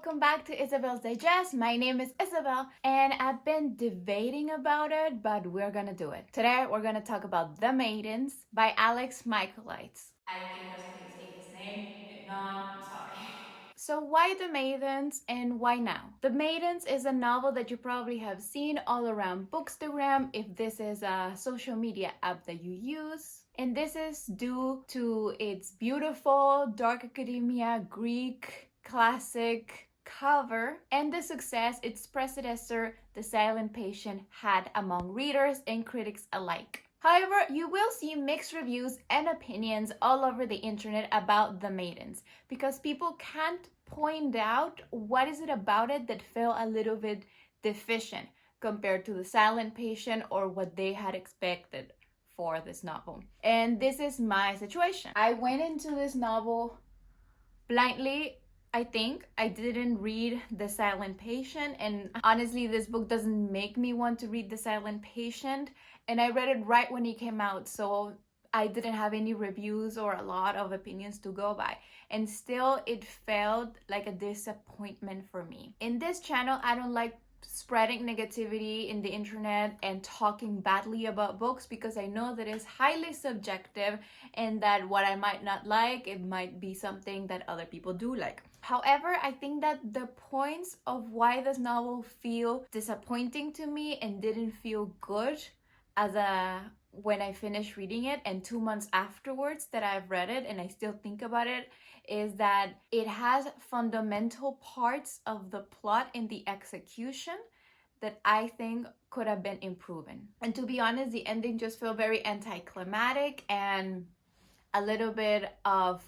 welcome back to Isabel's Digest. My name is Isabel and I've been debating about it, but we're gonna do it. Today we're gonna talk about The Maidens by Alex Michaelides. I think that's how you say his name. If not, I'm sorry. So why The Maidens and why now? The Maidens is a novel that you probably have seen all around Bookstagram if this is a social media app that you use. And this is due to its beautiful dark academia Greek classic cover and the success its predecessor, The Silent Patient, had among readers and critics alike. However, you will see mixed reviews and opinions all over the internet about The Maidens because people can't point out what is it about it that felt a little bit deficient compared to The Silent Patient or what they had expected for this novel. And this is my situation. I went into this novel blindly. I think I didn't read The Silent Patient, and honestly this book doesn't make me want to read The Silent Patient, and I read it right when it came out, so I didn't have any reviews or a lot of opinions to go by, and still it felt like a disappointment for me. In this channel I don't like spreading negativity in the internet and talking badly about books because I know that it's highly subjective and that what I might not like, it might be something that other people do like. However, I think that the points of why this novel feel disappointing to me and didn't feel good when I finished reading it and 2 months afterwards that I've read it and I still think about it, is that it has fundamental parts of the plot in the execution that I think could have been improving. And to be honest, the ending just felt very anticlimactic and a little bit of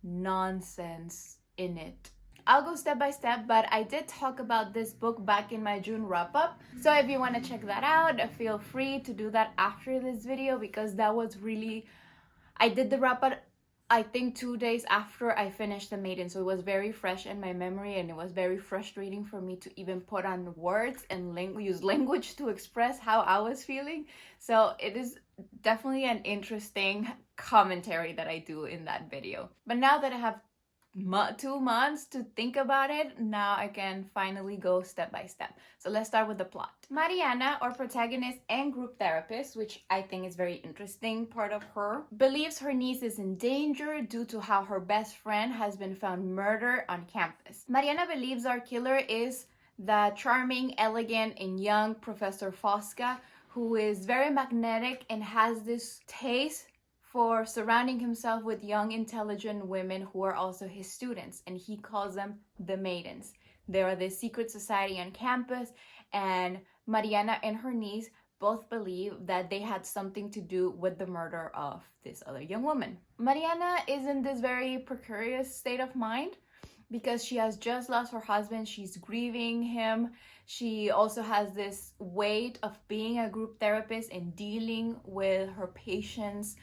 nonsense in it. I'll go step by step, but I did talk about this book back in my June wrap-up. So if you want to check that out, feel free to do that after this video because that was really... I did the wrap-up I think 2 days after I finished The Maiden, so it was very fresh in my memory and it was very frustrating for me to even put on words and use language to express how I was feeling. So it is definitely an interesting commentary that I do in that video. But now that I have 2 months to think about it, now I can finally go step by step. So let's start with the plot. Mariana, our protagonist and group therapist, which I think is very interesting part of her, believes her niece is in danger due to how her best friend has been found murdered on campus. Mariana believes our killer is the charming, elegant, and young Professor Fosca, who is very magnetic and has this taste for surrounding himself with young, intelligent women who are also his students, and he calls them the Maidens. They are the secret society on campus, and Mariana and her niece both believe that they had something to do with the murder of this other young woman. Mariana is in this very precarious state of mind because she has just lost her husband. She's grieving him. She also has this weight of being a group therapist and dealing with her patients'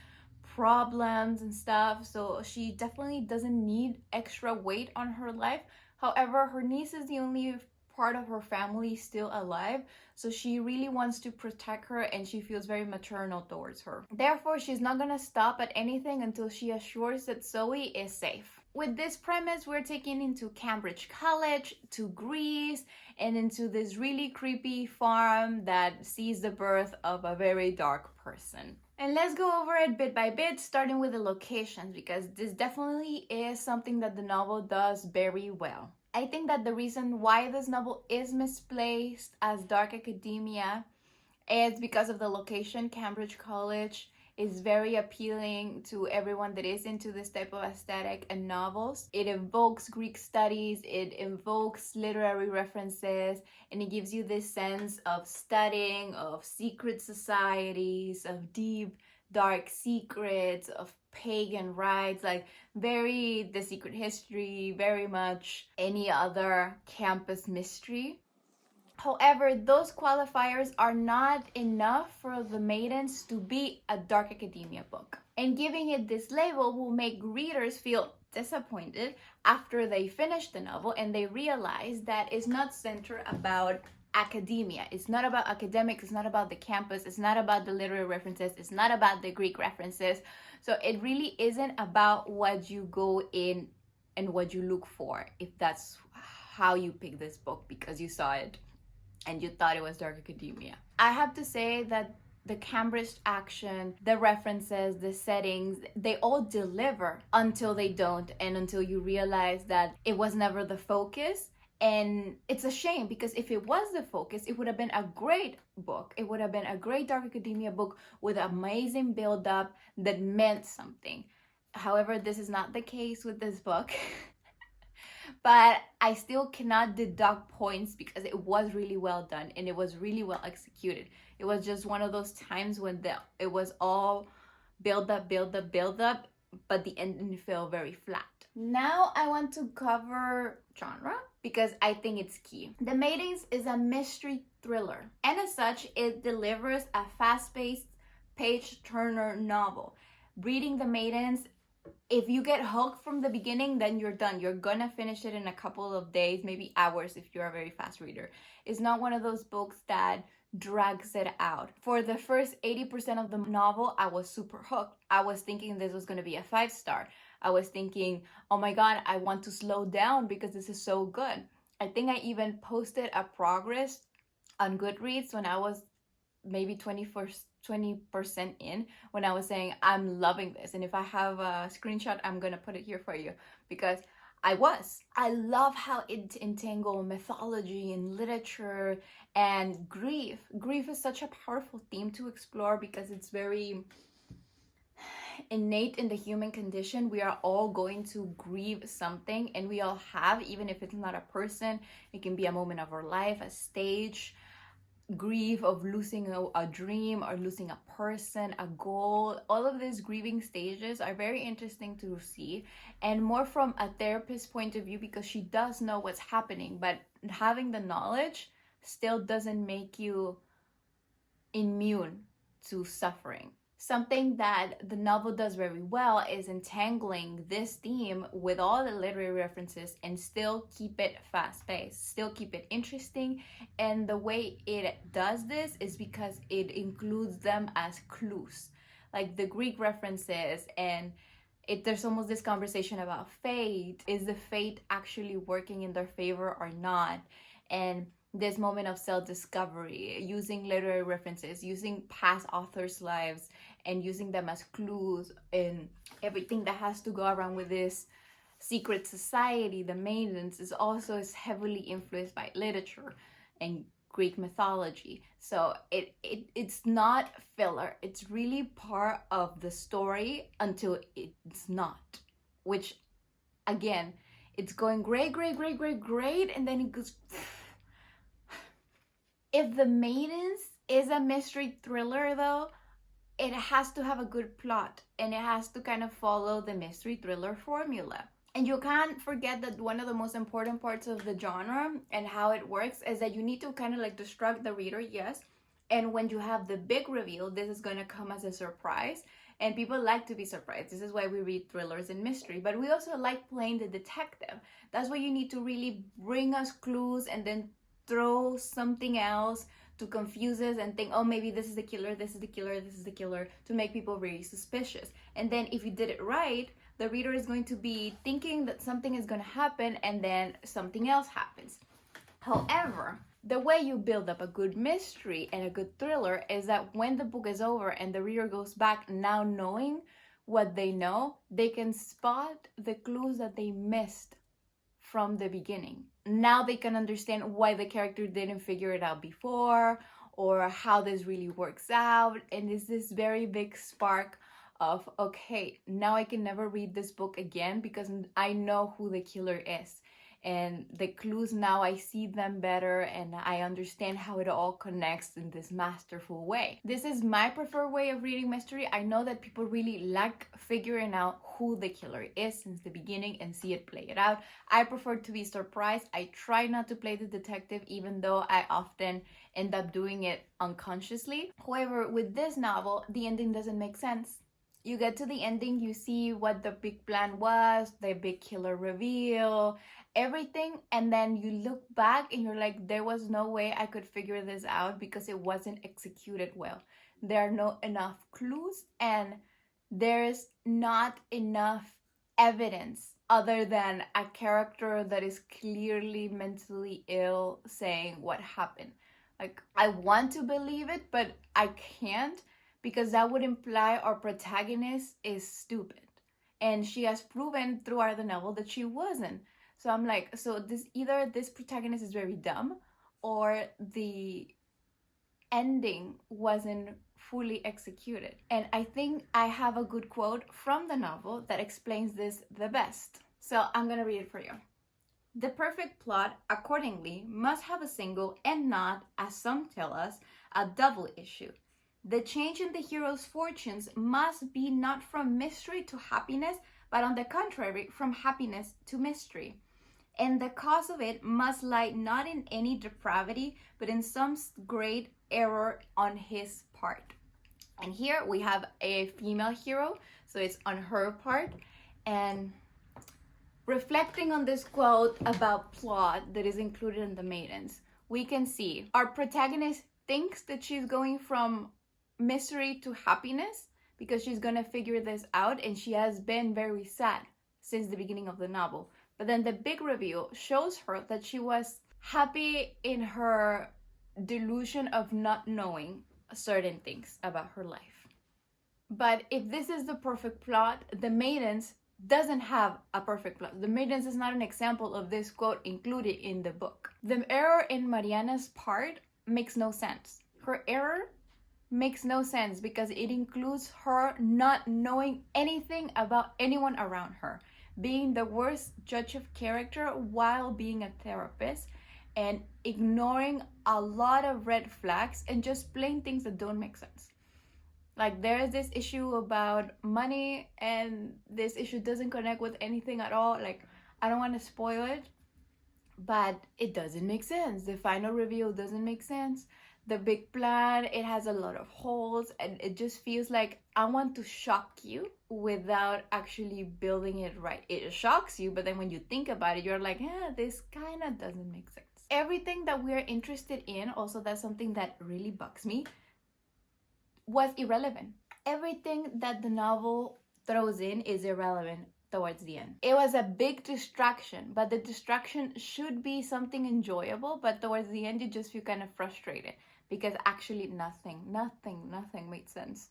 problems and stuff, so she definitely doesn't need extra weight on her life. However, her niece is the only part of her family still alive, so she really wants to protect her and she feels very maternal towards her. Therefore, she's not gonna stop at anything until she assures that Zoe is safe. With this premise, we're taken into Cambridge College, to Greece, and into this really creepy farm that sees the birth of a very dark person. And let's go over it bit by bit, starting with the locations, because this definitely is something that the novel does very well. I think that the reason why this novel is misplaced as dark academia is because of the location. Cambridge College is very appealing to everyone that is into this type of aesthetic and novels. It evokes Greek studies, it evokes literary references, and it gives you this sense of studying, of secret societies, of deep, dark secrets, of pagan rites, like very The Secret History, very much any other campus mystery. However, those qualifiers are not enough for The Maidens to be a dark academia book. And giving it this label will make readers feel disappointed after they finish the novel and they realize that it's not centered about academia. It's not about academics, it's not about the campus, it's not about the literary references, it's not about the Greek references. So it really isn't about what you go in and what you look for if that's how you pick this book because you saw it and you thought it was dark academia. I have to say that the Cambridge action, the references, the settings, they all deliver until they don't, and until you realize that it was never the focus. And it's a shame, because if it was the focus, it would have been a great book. It would have been a great dark academia book with amazing build-up that meant something. However, this is not the case with this book. But I still cannot deduct points because it was really well done and it was really well executed. It was just one of those times when it was all build up, but the ending felt very flat. Now I want to cover genre because I think it's key. The Maidens is a mystery thriller, and as such, it delivers a fast-paced page-turner novel. Reading The Maidens, if you get hooked from the beginning, then you're done. You're gonna finish it in a couple of days, maybe hours if you're a very fast reader. It's not one of those books that drags it out. For the first 80% of the novel, I was super hooked. I was thinking this was gonna be a 5-star. I was thinking, oh my God, I want to slow down because this is so good. I think I even posted a progress on Goodreads when I was maybe 20% in, when I was saying I'm loving this, and if I have a screenshot, I'm gonna put it here for you, because I love how it entangled mythology and literature and grief. Grief is such a powerful theme to explore because it's very innate in the human condition. We are all going to grieve something, and we all have, even if it's not a person, it can be a moment of our life, a stage. Grief of losing a dream or losing a person, a goal. All of these grieving stages are very interesting to see, and more from a therapist's point of view, because she does know what's happening, but having the knowledge still doesn't make you immune to suffering. Something that the novel does very well is entangling this theme with all the literary references and still keep it fast-paced, still keep it interesting. And the way it does this is because it includes them as clues, like the Greek references, and there's almost this conversation about fate. Is the fate actually working in their favor or not? And this moment of self-discovery, using literary references, using past authors' lives, and using them as clues in everything that has to go around with this secret society. The Maidens is heavily influenced by literature and Greek mythology. So it's not filler. It's really part of the story until it's not, which again, it's going great, and then it goes. If The Maidens is a mystery thriller, though, it has to have a good plot, and it has to kind of follow the mystery thriller formula. And you can't forget that one of the most important parts of the genre and how it works is that you need to kind of like distract the reader, yes. And when you have the big reveal, this is going to come as a surprise. And people like to be surprised. This is why we read thrillers and mystery. But we also like playing the detective. That's why you need to really bring us clues and then throw something else to confuse us and think, oh, maybe this is the killer, this is the killer, this is the killer, to make people really suspicious. And then if you did it right, the reader is going to be thinking that something is going to happen, and then something else happens. However, the way you build up a good mystery and a good thriller is that when the book is over and the reader goes back, now knowing what they know, they can spot the clues that they missed from the beginning. Now they can understand why the character didn't figure it out before, or how this really works out. And it's this very big spark of, okay, now I can never read this book again because I know who the killer is. And the clues, now I see them better and I understand how it all connects in this masterful way. This is my preferred way of reading mystery. I know that people really like figuring out who the killer is since the beginning and see it play it out. I prefer to be surprised. I try not to play the detective, even though I often end up doing it unconsciously. However, with this novel, the ending doesn't make sense. You get to the ending, you see what the big plan was, the big killer reveal, everything, and then you look back and you're like, there was no way I could figure this out because it wasn't executed well. There are not enough clues, and there's not enough evidence other than a character that is clearly mentally ill saying what happened. Like, I want to believe it, but I can't, because that would imply our protagonist is stupid. And she has proven throughout the novel that she wasn't. So I'm like, so either this protagonist is very dumb, or the ending wasn't fully executed. And I think I have a good quote from the novel that explains this the best. So I'm gonna read it for you. The perfect plot, accordingly, must have a single and not, as some tell us, a double issue. The change in the hero's fortunes must be not from mystery to happiness, but on the contrary, from happiness to mystery. And the cause of it must lie not in any depravity, but in some great error on his part. And here we have a female hero, so it's on her part. And reflecting on this quote about plot that is included in the Maidens, we can see our protagonist thinks that she's going from mystery to happiness because she's gonna figure this out, and she has been very sad since the beginning of the novel. But then the big reveal shows her that she was happy in her delusion of not knowing certain things about her life. But if this is the perfect plot, the Maidens doesn't have a perfect plot. The Maidens is not an example of this quote included in the book. The error in Mariana's part makes no sense. Her error makes no sense because it includes her not knowing anything about anyone around her, being the worst judge of character while being a therapist, and ignoring a lot of red flags and just plain things that don't make sense. Like, there's this issue about money, and this issue doesn't connect with anything at all. Like, I don't want to spoil it, but it doesn't make sense. The final reveal doesn't make sense. The big plan, it has a lot of holes, and it just feels like I want to shock you without actually building it right. It shocks you, but then when you think about it, you're like, this kind of doesn't make sense. Everything that we're interested in, also that's something that really bugs me, was irrelevant. Everything that the novel throws in is irrelevant towards the end. It was a big distraction, but the distraction should be something enjoyable, but towards the end you just feel kind of frustrated because actually nothing made sense.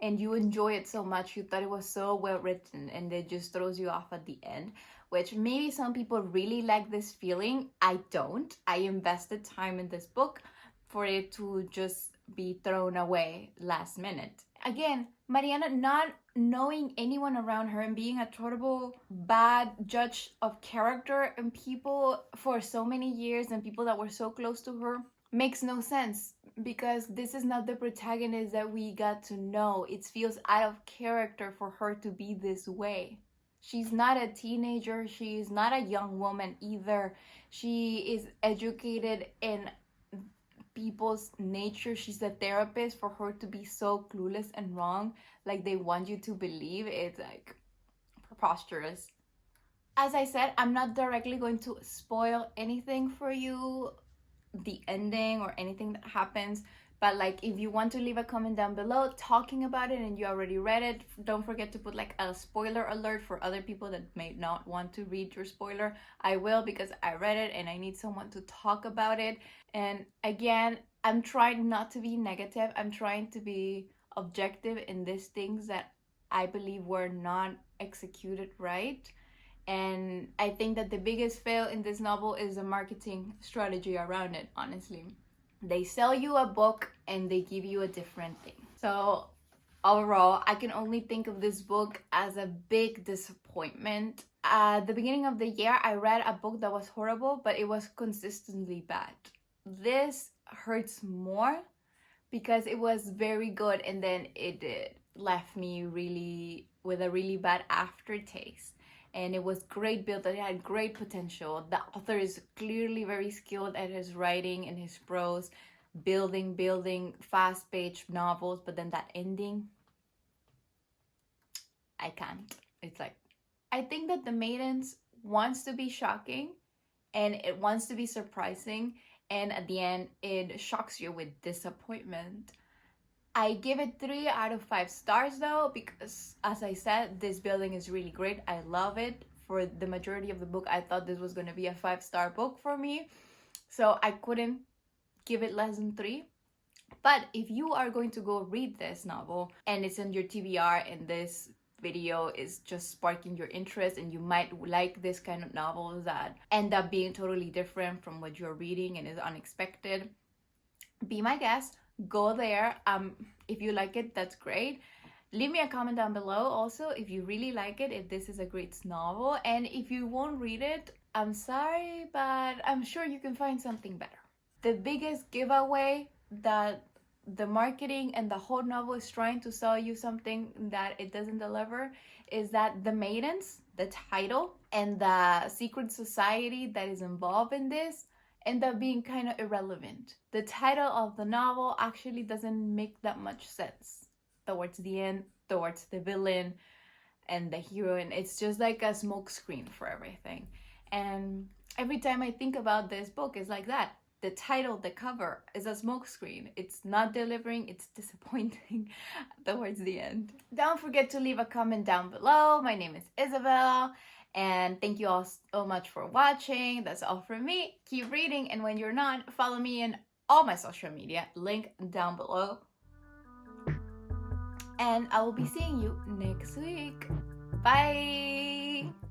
And you enjoy it so much, you thought it was so well written, and it just throws you off at the end, which maybe some people really like this feeling. I don't. I invested time in this book for it to just be thrown away last minute. Again, Mariana not knowing anyone around her and being a total bad judge of character and people for so many years, and people that were so close to her, makes no sense, because this is not the protagonist that we got to know. It feels out of character for her to be this way. She's not a teenager. She's not a young woman either. She is educated in people's nature. She's a therapist. For her to be so clueless and wrong, like they want you to believe, it's like preposterous. As I said, I'm not directly going to spoil anything for you, the ending or anything that happens, but like, if you want to leave a comment down below talking about it and you already read it, don't forget to put like a spoiler alert for other people that may not want to read your spoiler. I will, because I read it and I need someone to talk about it. And again, I'm trying not to be negative. I'm trying to be objective in these things that I believe were not executed right. And I think that the biggest fail in this novel is the marketing strategy around it, honestly. They sell you a book and they give you a different thing. So overall, I can only think of this book as a big disappointment. At the beginning of the year, I read a book that was horrible, but it was consistently bad. This hurts more because it was very good, and then it left me really with a really bad aftertaste. And it was great build, it had great potential. The author is clearly very skilled at his writing and his prose, building fast-paced novels, but then that ending, I can't. It's like, I think that The Maidens wants to be shocking and it wants to be surprising, and at the end it shocks you with disappointment. I give it 3 out of 5 stars though, because as I said, this building is really great. I love it for the majority of the book, I thought this was going to be a 5-star book for me. So I couldn't give it less than 3. But if you are going to go read this novel and it's in your TBR and this video is just sparking your interest and you might like this kind of novels that end up being totally different from what you're reading and is unexpected, be my guest. Go there. If you like it, that's great. Leave me a comment down below also if you really like it, if this is a great novel. And if you won't read it, I'm sorry, but I'm sure you can find something better. The biggest giveaway that the marketing and the whole novel is trying to sell you something that it doesn't deliver is that the Maidens, the title, and the secret society that is involved in this end up being kind of irrelevant. The title of the novel actually doesn't make that much sense towards the end, towards the villain and the heroine. It's just like a smokescreen for everything. And every time I think about this book, it's like that. The title, the cover is a smokescreen. It's not delivering, it's disappointing towards the end. Don't forget to leave a comment down below. My name is Isabel, and thank you all so much for watching. That's all from me. Keep reading, and when you're not, follow me in all my social media, link down below. And I will be seeing you next week. Bye!